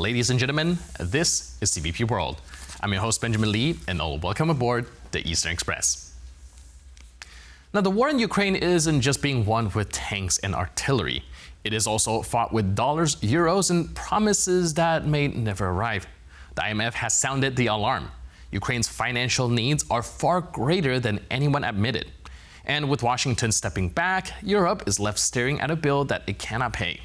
Ladies and gentlemen, this is CBP World. I'm your host, Benjamin Lee, and welcome aboard the Eastern Express. Now, the war in Ukraine isn't just being won with tanks and artillery. It is also fought with dollars, euros, and promises that may never arrive. The IMF has sounded the alarm. Ukraine's financial needs are far greater than anyone admitted. And with Washington stepping back, Europe is left staring at a bill that it cannot pay.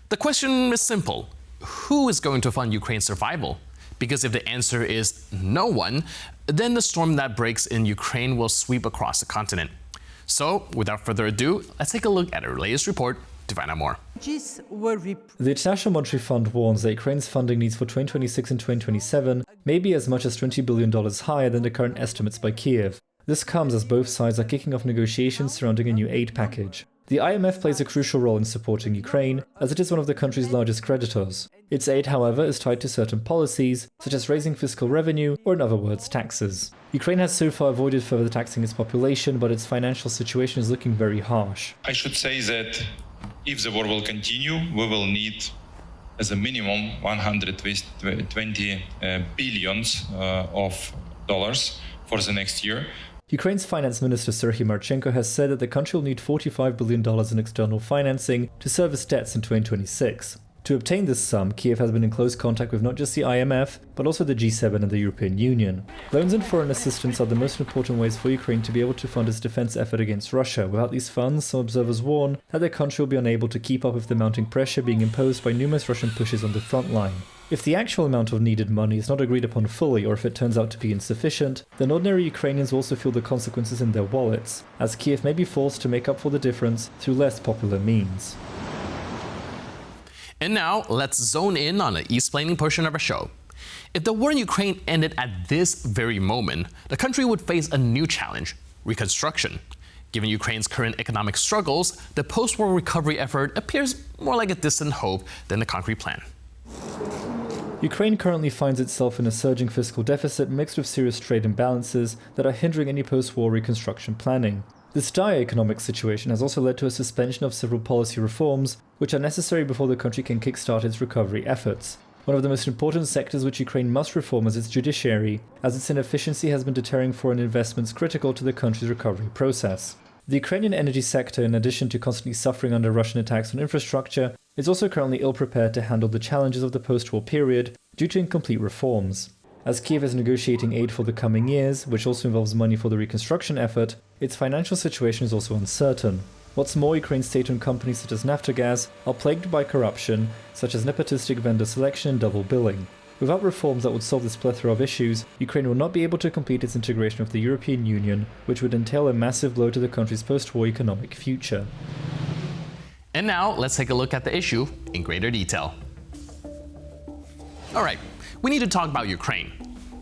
The question is simple. Who is going to fund Ukraine's survival? Because if the answer is no one, then the storm that breaks in Ukraine will sweep across the continent. So, without further ado, let's take a look at our latest report to find out more. The International Monetary Fund warns that Ukraine's funding needs for 2026 and 2027 may be as much as $20 billion higher than the current estimates by Kiev. This comes as both sides are kicking off negotiations surrounding a new aid package. The IMF plays a crucial role in supporting Ukraine, as it is one of the country's largest creditors. Its aid, however, is tied to certain policies, such as raising fiscal revenue, or in other words, taxes. Ukraine has so far avoided further taxing its population, but its financial situation is looking very harsh. I should say that if the war will continue, we will need as a minimum 120 billions of dollars for the next year. Ukraine's finance minister Serhiy Marchenko has said that the country will need $45 billion in external financing to service debts in 2026. To obtain this sum, Kiev has been in close contact with not just the IMF, but also the G7 and the European Union. Loans and foreign assistance are the most important ways for Ukraine to be able to fund its defense effort against Russia. Without these funds, some observers warn that the country will be unable to keep up with the mounting pressure being imposed by numerous Russian pushes on the front line. If the actual amount of needed money is not agreed upon fully, or if it turns out to be insufficient, then ordinary Ukrainians will also feel the consequences in their wallets, as Kiev may be forced to make up for the difference through less popular means. And now, let's zone in on the East-planning portion of our show. If the war in Ukraine ended at this very moment, the country would face a new challenge: reconstruction. Given Ukraine's current economic struggles, the post-war recovery effort appears more like a distant hope than a concrete plan. Ukraine currently finds itself in a surging fiscal deficit mixed with serious trade imbalances that are hindering any post-war reconstruction planning. This dire economic situation has also led to a suspension of several policy reforms, which are necessary before the country can kickstart its recovery efforts. One of the most important sectors which Ukraine must reform is its judiciary, as its inefficiency has been deterring foreign investments critical to the country's recovery process. The Ukrainian energy sector, in addition to constantly suffering under Russian attacks on infrastructure, is also currently ill-prepared to handle the challenges of the post-war period due to incomplete reforms. As Kiev is negotiating aid for the coming years, which also involves money for the reconstruction effort, its financial situation is also uncertain. What's more, Ukraine's state-owned companies such as Naftogaz are plagued by corruption, such as nepotistic vendor selection and double billing. Without reforms that would solve this plethora of issues, Ukraine will not be able to complete its integration with the European Union, which would entail a massive blow to the country's post-war economic future. And now, let's take a look at the issue in greater detail. All right, we need to talk about Ukraine.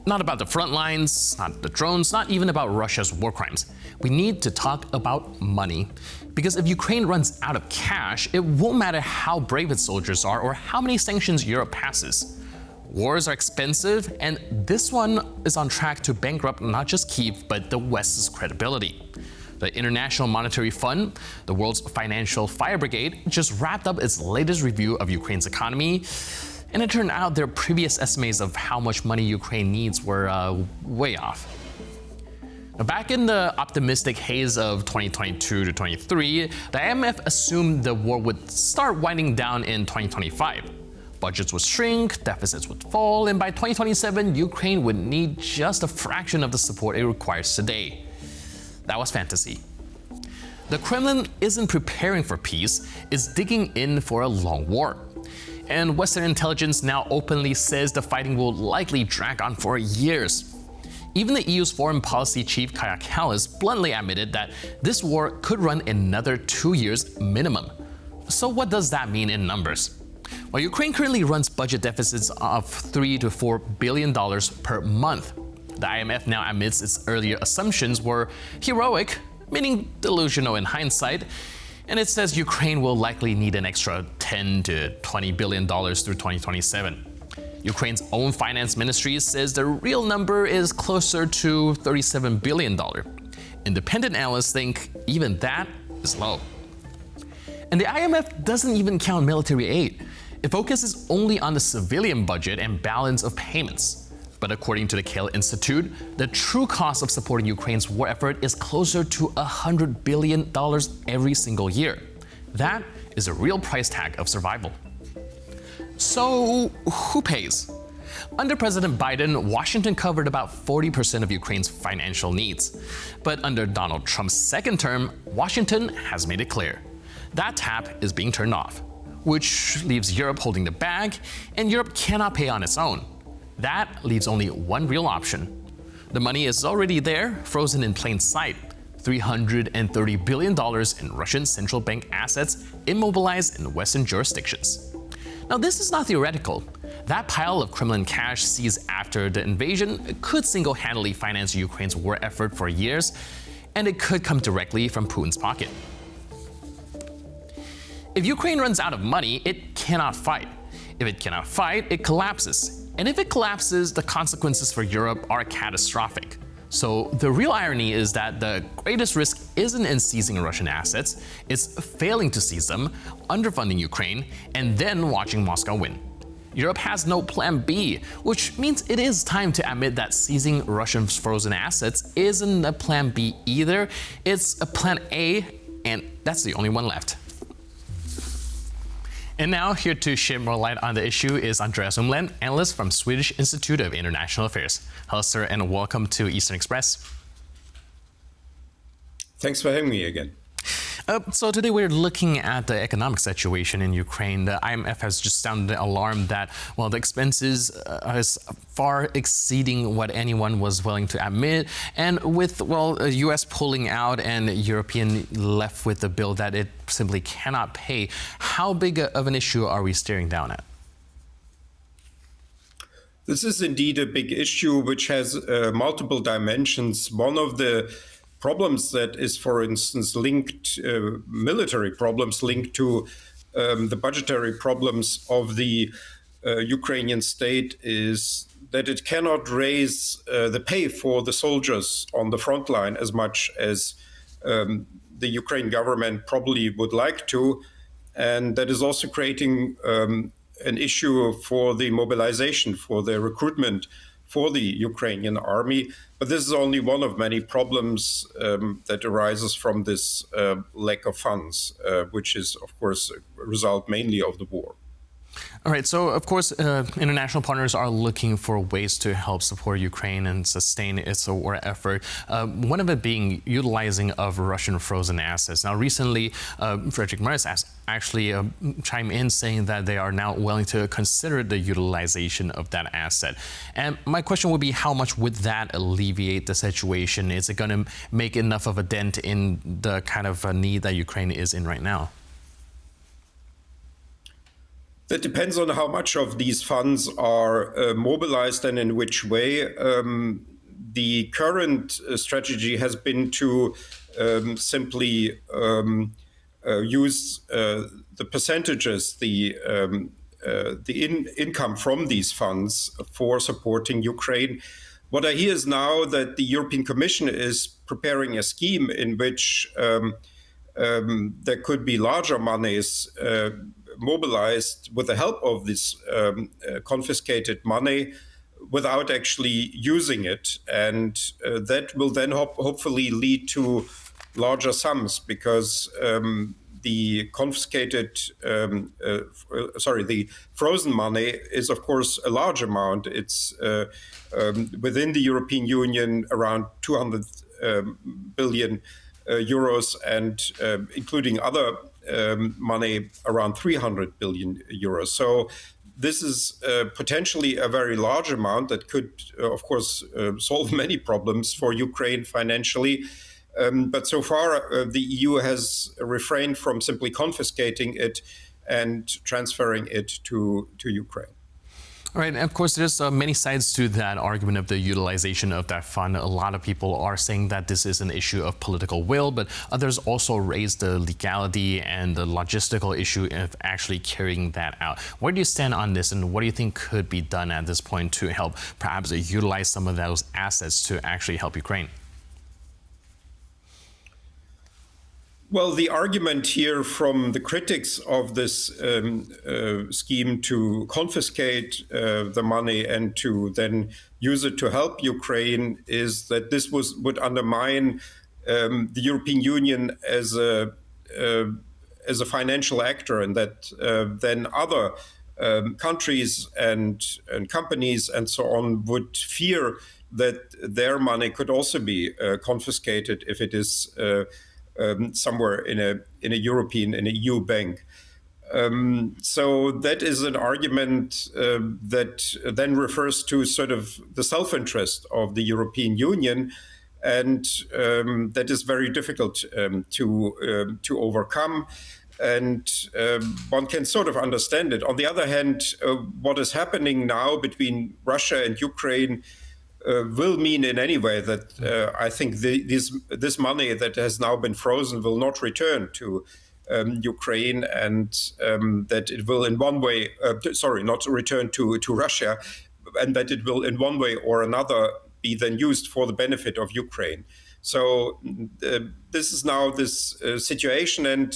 Not about the front lines, not the drones, not even about Russia's war crimes. We need to talk about money. Because if Ukraine runs out of cash, it won't matter how brave its soldiers are or how many sanctions Europe passes. Wars are expensive, and this one is on track to bankrupt not just Kyiv, but the West's credibility. The International Monetary Fund, the world's financial fire brigade, just wrapped up its latest review of Ukraine's economy, and it turned out their previous estimates of how much money Ukraine needs were way off. Now, back in the optimistic haze of 2022 to 23, the IMF assumed the war would start winding down in 2025. Budgets would shrink, deficits would fall, and by 2027, Ukraine would need just a fraction of the support it requires today. That was fantasy. The Kremlin isn't preparing for peace, it's digging in for a long war. And Western intelligence now openly says the fighting will likely drag on for years. Even the EU's foreign policy chief Kaja Kallas bluntly admitted that this war could run another 2 years minimum. So what does that mean in numbers? Well, Ukraine currently runs budget deficits of $3 to $4 billion per month. The IMF now admits its earlier assumptions were heroic, meaning delusional in hindsight, and it says Ukraine will likely need an extra $10 to $20 billion through 2027. Ukraine's own finance ministry says the real number is closer to $37 billion. Independent analysts think even that is low. And the IMF doesn't even count military aid. It focuses only on the civilian budget and balance of payments. But according to the Kale Institute, the true cost of supporting Ukraine's war effort is closer to $100 billion every single year. That is a real price tag of survival. So, who pays? Under President Biden, Washington covered about 40% of Ukraine's financial needs. But under Donald Trump's second term, Washington has made it clear that tap is being turned off, which leaves Europe holding the bag, and Europe cannot pay on its own. That leaves only one real option. The money is already there, frozen in plain sight. $330 billion in Russian central bank assets immobilized in Western jurisdictions. Now, this is not theoretical. That pile of Kremlin cash seized after the invasion could single-handedly finance Ukraine's war effort for years, and it could come directly from Putin's pocket. If Ukraine runs out of money, it cannot fight. If it cannot fight, it collapses. And if it collapses, the consequences for Europe are catastrophic. So the real irony is that the greatest risk isn't in seizing Russian assets, it's failing to seize them, underfunding Ukraine, and then watching Moscow win. Europe has no plan B, which means it is time to admit that seizing Russian frozen assets isn't a plan B either, it's a plan A, and that's the only one left. And now, here to shed more light on the issue is Andreas Umland, analyst from Swedish Institute of International Affairs. Hello, sir, and welcome to Eastern Express. Thanks for having me again. So today we're looking at the economic situation in Ukraine. The IMF has just sounded the alarm that, well, the expenses are far exceeding what anyone was willing to admit. And with, well, the US pulling out and European left with the bill that it simply cannot pay, how big of an issue are we staring down at? This is indeed a big issue which has multiple dimensions. One of the problems that is, for instance, linked, military problems linked to the budgetary problems of the Ukrainian state is that it cannot raise the pay for the soldiers on the front line as much as the Ukraine government probably would like to. And that is also creating an issue for the mobilization, for the recruitment for the Ukrainian army. But this is only one of many problems that arises from this lack of funds, which is, of course, a result mainly of the war. All right, so of course, international partners are looking for ways to help support Ukraine and sustain its war effort. One of it being utilizing of Russian frozen assets. Now, recently, Friedrich Merz actually chimed in saying that they are now willing to consider the utilization of that asset. And my question would be, how much would that alleviate the situation? Is it going to make enough of a dent in the kind of need that Ukraine is in right now? That depends on how much of these funds are mobilized and in which way. The current strategy has been to simply use the percentages, the income from these funds for supporting Ukraine. What I hear is now that the European Commission is preparing a scheme in which there could be larger monies mobilized with the help of this confiscated money without actually using it. And that will then hopefully lead to larger sums because the confiscated, the frozen money is, of course, a large amount. It's within the European Union around 200 billion euros and including other money around 300 billion euros. So this is potentially a very large amount that could, of course, solve many problems for Ukraine financially. But so far, the EU has refrained from simply confiscating it and transferring it to Ukraine. All right, and of course, there's many sides to that argument of the utilization of that fund. A lot of people are saying that this is an issue of political will, but others also raise the legality and the logistical issue of actually carrying that out. Where do you stand on this, and what do you think could be done at this point to help perhaps utilize some of those assets to actually help Ukraine? Well, the argument here from the critics of this scheme to confiscate the money and to then use it to help Ukraine is that this would undermine the European Union as a financial actor, and that then other countries and companies and so on would fear that their money could also be confiscated if it is somewhere in a European, in a EU bank. So that is an argument that then refers to sort of the self-interest of the European Union, and that is very difficult to overcome. And one can sort of understand it. On the other hand, what is happening now between Russia and Ukraine will mean in any way that I think this money that has now been frozen will not return to Ukraine, and that it will in one way, not return to Russia, and that it will in one way or another be then used for the benefit of Ukraine. So this is now this situation, and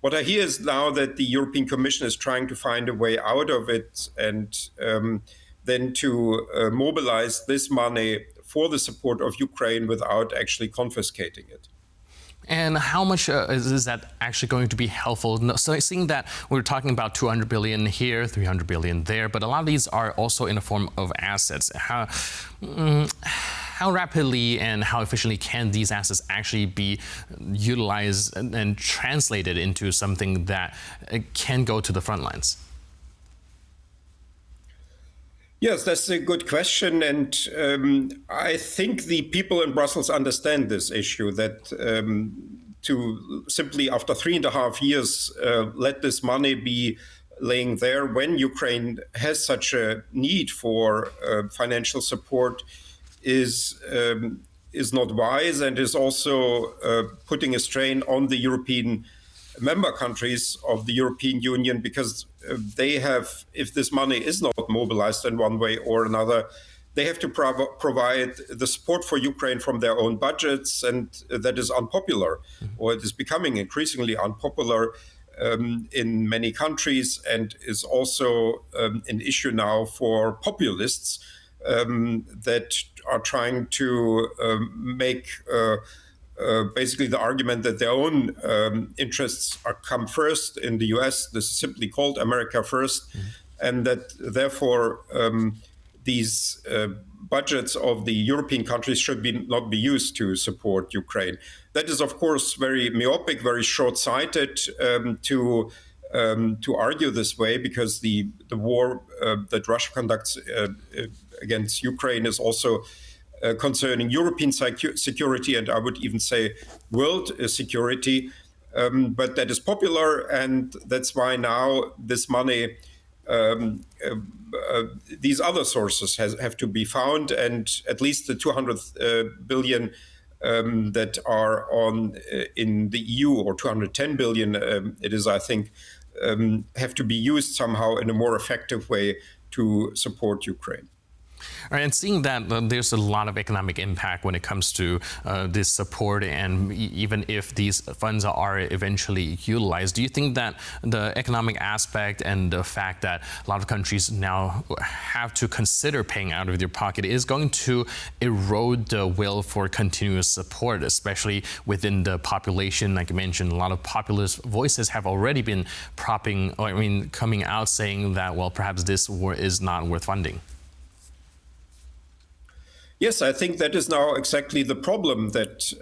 what I hear is now that the European Commission is trying to find a way out of it, and then to mobilize this money for the support of Ukraine without actually confiscating it. And how much is that actually going to be helpful? So seeing that we're talking about 200 billion here, 300 billion there, but a lot of these are also in the form of assets. How rapidly and how efficiently can these assets actually be utilized and translated into something that can go to the front lines? Yes, that's a good question. And I think the people in Brussels understand this issue, that to simply, after 3.5 years, let this money be laying there when Ukraine has such a need for financial support is not wise, and is also putting a strain on the European member countries of the European Union, because they have, if this money is not mobilized in one way or another, they have to provide the support for Ukraine from their own budgets, and that is unpopular, or it is becoming increasingly unpopular in many countries, and is also an issue now for populists that are trying to make basically the argument that their own interests come first in the US. This is simply called America First, and that therefore these budgets of the European countries should not be used to support Ukraine. That is, of course, very myopic, very short-sighted to argue this way, because the war that Russia conducts against Ukraine is also concerning European security, and I would even say world security. But that is popular, and that's why now this money, these other sources have to be found, and at least the 200 billion that are in the EU, or 210 billion it is, I think, have to be used somehow in a more effective way to support Ukraine. All right, and seeing that there's a lot of economic impact when it comes to this support, and even if these funds are eventually utilized, do you think that the economic aspect and the fact that a lot of countries now have to consider paying out of their pocket is going to erode the will for continuous support, especially within the population? Like you mentioned, a lot of populist voices have already been coming out saying that, well, perhaps this war is not worth funding. Yes, I think that is now exactly the problem, that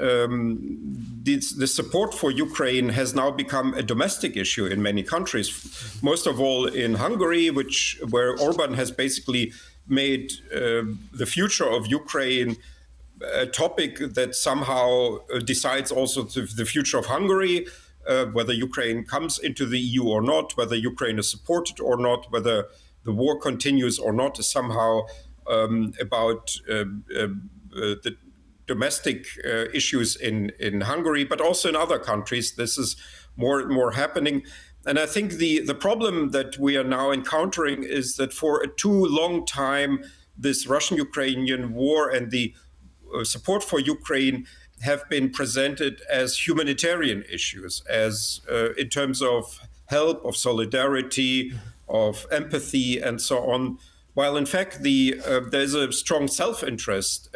the support for Ukraine has now become a domestic issue in many countries, most of all in Hungary, where Orban has basically made the future of Ukraine a topic that somehow decides also the future of Hungary, whether Ukraine comes into the EU or not, whether Ukraine is supported or not, whether the war continues or not, is somehow about the domestic issues in Hungary, but also in other countries. This is more and more happening. And I think the problem that we are now encountering is that for a too long time, this Russian-Ukrainian war and the support for Ukraine have been presented as humanitarian issues, as in terms of help, of solidarity, of empathy, and so on. While in fact there's a strong self-interest,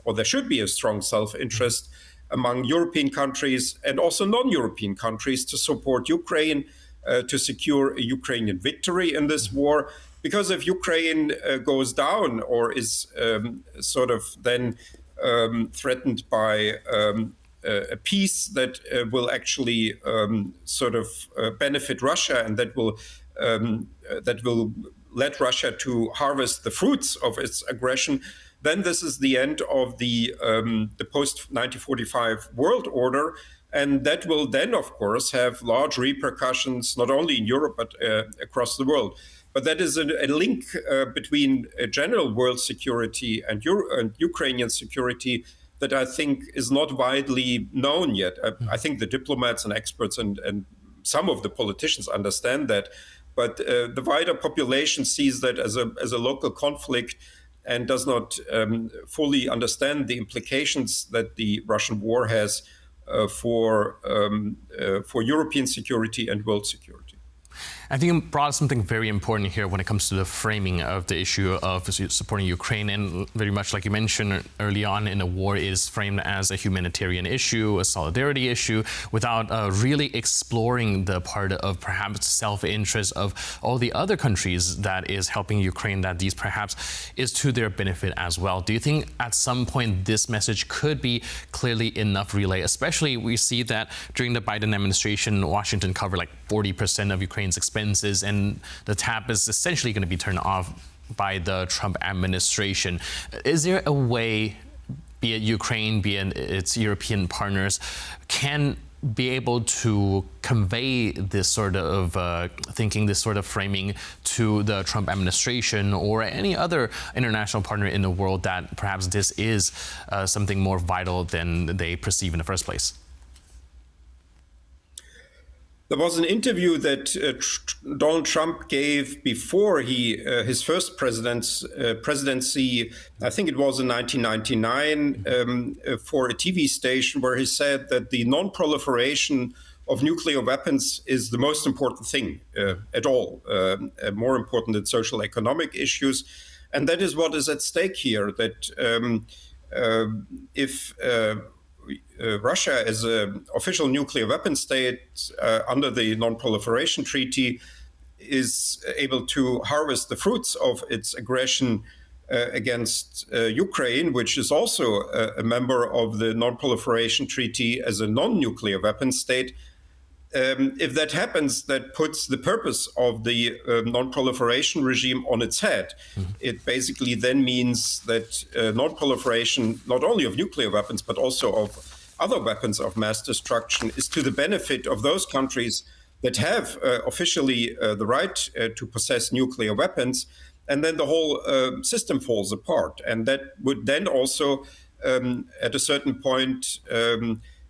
or there should be a strong self-interest among European countries and also non-European countries to support Ukraine, to secure a Ukrainian victory in this war. Because if Ukraine goes down or is sort of then threatened by a peace that will actually sort of benefit Russia, and that will let Russia to harvest the fruits of its aggression, then this is the end of the post-1945 world order. And that will then, of course, have large repercussions, not only in Europe, but across the world. But that is a link between general world security and Ukrainian security that I think is not widely known yet. I think the diplomats and experts and some of the politicians understand that. But the wider population sees that as a local conflict and does not fully understand the implications that the Russian war has for European security and world security. I think you brought up something very important here when it comes to the framing of the issue of supporting Ukraine, and very much like you mentioned early on in the war, is framed as a humanitarian issue, a solidarity issue, without really exploring the part of perhaps self-interest of all the other countries that is helping Ukraine, that these perhaps is to their benefit as well. Do you think at some point this message could be clearly enough relayed? Especially we see that during the Biden administration, Washington covered like 40% of Ukraine's expenses, and the tap is essentially going to be turned off by the Trump administration. Is there a way, be it Ukraine, be it its European partners, can be able to convey this sort of thinking, this sort of framing to the Trump administration or any other international partner in the world, that perhaps this is something more vital than they perceive in the first place? There was an interview that Donald Trump gave before his first presidency, I think it was in 1999, for a TV station, where he said that the non-proliferation of nuclear weapons is the most important thing at all, more important than social economic issues. And that is what is at stake here, that if Russia, as an official nuclear weapon state under the Non-Proliferation Treaty, is able to harvest the fruits of its aggression against Ukraine, which is also a member of the Non-Proliferation Treaty as a non-nuclear weapon state. If that happens, that puts the purpose of the non-proliferation regime on its head. Mm-hmm. It basically then means that non-proliferation, not only of nuclear weapons, but also of other weapons of mass destruction, is to the benefit of those countries that have officially the right to possess nuclear weapons. And then the whole system falls apart. And that would then also, at a certain point,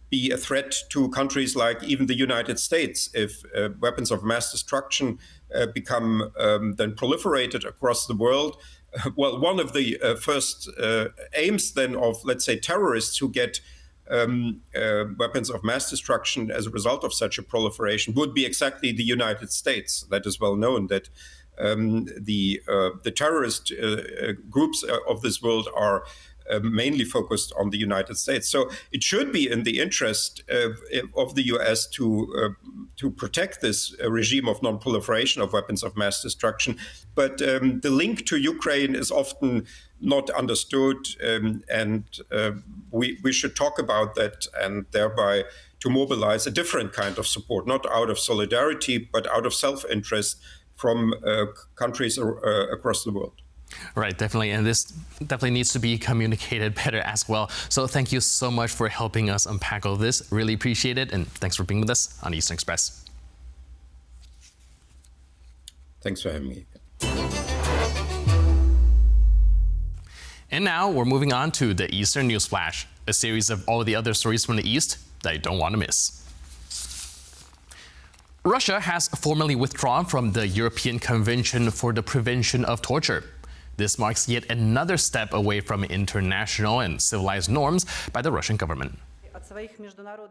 be a threat to countries like even the United States if weapons of mass destruction become then proliferated across the world. Well, one of the first aims then of, let's say, terrorists who get weapons of mass destruction as a result of such a proliferation would be exactly the United States. That is well known that the terrorist groups of this world are mainly focused on the United States. So it should be in the interest of the US to protect this regime of non-proliferation of weapons of mass destruction. But the link to Ukraine is often not understood, and we should talk about that, and thereby to mobilize a different kind of support, not out of solidarity, but out of self-interest from countries across the world. Right, definitely. And this definitely needs to be communicated better as well. So thank you so much for helping us unpack all this. Really appreciate it. And thanks for being with us on Eastern Express. Thanks for having me. And now we're moving on to the Eastern News Flash, a series of all the other stories from the East that you don't want to miss. Russia has formally withdrawn from the European Convention for the Prevention of Torture. This marks yet another step away from international and civilized norms by the Russian government.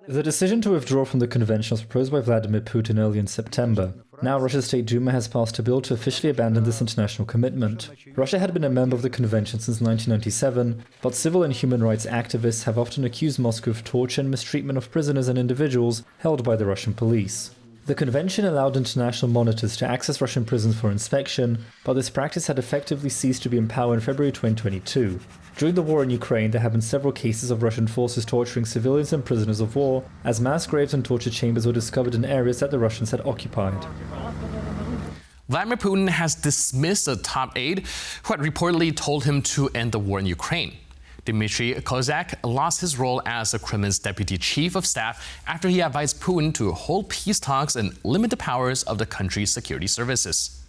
The decision to withdraw from the convention was proposed by Vladimir Putin early in September. Now Russia's State Duma has passed a bill to officially abandon this international commitment. Russia had been a member of the convention since 1997, but civil and human rights activists have often accused Moscow of torture and mistreatment of prisoners and individuals held by the Russian police. The convention allowed international monitors to access Russian prisons for inspection, but this practice had effectively ceased to be in power in February 2022. During the war in Ukraine, there have been several cases of Russian forces torturing civilians and prisoners of war, as mass graves and torture chambers were discovered in areas that the Russians had occupied. Vladimir Putin has dismissed a top aide who had reportedly told him to end the war in Ukraine. Dmitry Kozak lost his role as the Kremlin's deputy chief of staff after he advised Putin to hold peace talks and limit the powers of the country's security services.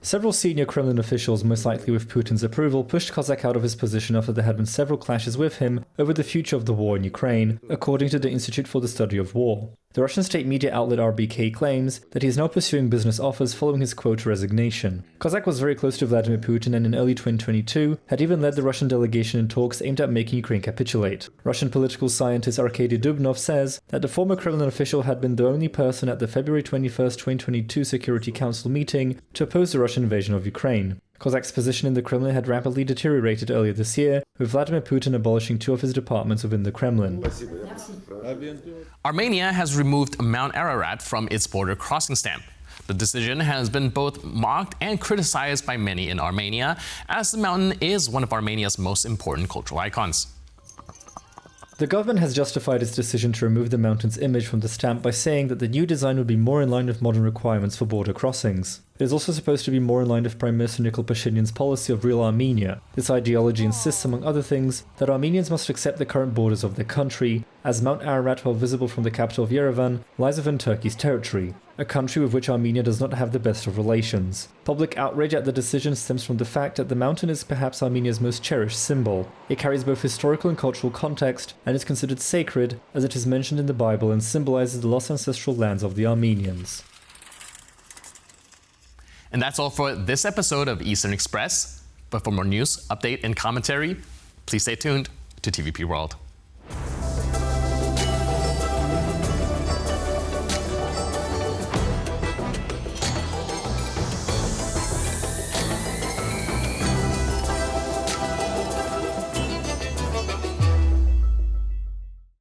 Several senior Kremlin officials, most likely with Putin's approval, pushed Kozak out of his position after there had been several clashes with him over the future of the war in Ukraine, according to the Institute for the Study of War. The Russian state media outlet RBK claims that he is now pursuing business offers following his quota resignation. Kozak was very close to Vladimir Putin and in early 2022 had even led the Russian delegation in talks aimed at making Ukraine capitulate. Russian political scientist Arkady Dubnov says that the former Kremlin official had been the only person at the February 21, 2022 Security Council meeting to oppose the Russian invasion of Ukraine. Kozak's position in the Kremlin had rapidly deteriorated earlier this year, with Vladimir Putin abolishing 2 of his departments within the Kremlin. Armenia has removed Mount Ararat from its border crossing stamp. The decision has been both mocked and criticized by many in Armenia, as the mountain is one of Armenia's most important cultural icons. The government has justified its decision to remove the mountain's image from the stamp by saying that the new design would be more in line with modern requirements for border crossings. It is also supposed to be more in line with Prime Minister Nikol Pashinyan's policy of real Armenia. This ideology insists, among other things, that Armenians must accept the current borders of their country, as Mount Ararat, while visible from the capital of Yerevan, lies within Turkey's territory, a country with which Armenia does not have the best of relations. Public outrage at the decision stems from the fact that the mountain is perhaps Armenia's most cherished symbol. It carries both historical and cultural context, and is considered sacred, as it is mentioned in the Bible and symbolizes the lost ancestral lands of the Armenians. And that's all for this episode of Eastern Express. But for more news, update, and commentary, please stay tuned to TVP World.